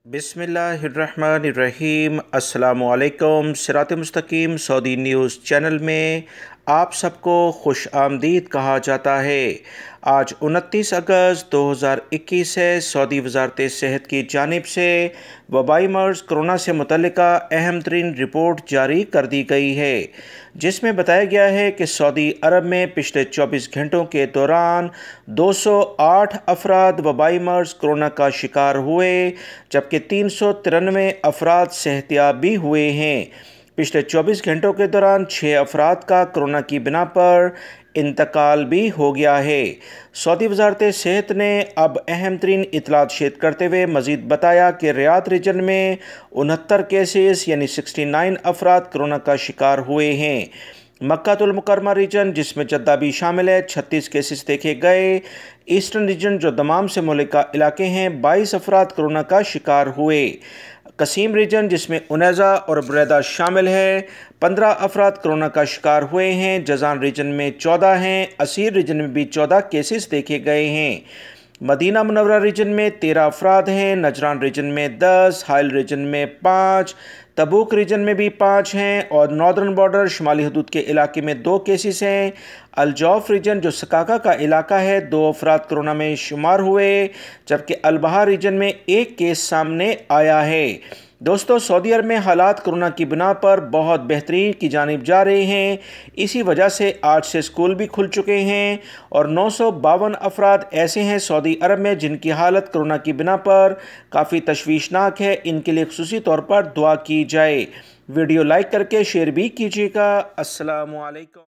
बिस्मिल्लाहिर्रहमानिर्रहीम। अस्सलामुअलैकुम। सिरात.e.मustaqeem Saudi news channel में आप सबको खुश आमदीद कहा जाता है। आज 29 अगस्त 2021 है। सऊदी वज़ारत सेहत की जानिब से वबाई मर्ज़ कोरोना से मुतल्लिका अहम तरीन रिपोर्ट जारी कर दी गई है, जिसमें बताया गया है कि सऊदी अरब में पिछले 24 घंटों के दौरान 208 अफराद वबाई मर्ज़ कोरोना का शिकार हुए, जबकि 393 अफराद सेहतियाब भी हुए हैं। पिछले 24 घंटों के दौरान 6 अफराद का कोरोना की बिना पर इंतकाल भी हो गया है। सऊदी वज़ारत सेहत ने अब अहम तरीन इतलात शेयर करते हुए मज़ीद बताया कि रियाद रीजन में 69 केसेस यानी 69 अफराद कोरोना का शिकार हुए हैं। मक्कातुल मुकर्रमा रीजन, जिसमें जद्दा भी शामिल है, 36 केसेस देखे गए। ईस्टर्न रीजन, जो दमाम से मुल्का इलाके हैं, 22 अफराद कोरोना का शिकार हुए। कसीम रीजन, जिसमें उनैज़ा और बुरैदा शामिल है, 15 अफराद कोरोना का शिकार हुए हैं। जज़ान रीजन में 14 हैं। असीर रीजन में भी 14 केसेस देखे गए हैं। मदीना मुनव्वरा रीजन में 13 अफराद हैं। नजरान रीजन में 10, हाइल रीजन में 5, तबूक रीजन में भी 5 हैं और नॉर्दर्न बॉर्डर शुमाली हदूद के इलाके में 2 केसेस हैं। अलजौफ रीजन, जो सकाका का इलाका है, 2 अफराद कोरोना में शुमार हुए, जबकि अलबहा रीजन में 1 केस सामने आया है। दोस्तों, सऊदी अरब में हालात कोरोना की बिना पर बहुत बेहतरीन की जानिब जा रहे हैं। इसी वजह से आज से स्कूल भी खुल चुके हैं और 952 अफराद ऐसे हैं सऊदी अरब में जिनकी हालत कोरोना की बिना पर काफ़ी तशवीशनाक है। इनके लिए खुसूसी तौर पर दुआ की जाए। वीडियो लाइक करके शेयर भी कीजिएगा। अस्सलामु अलैकुम।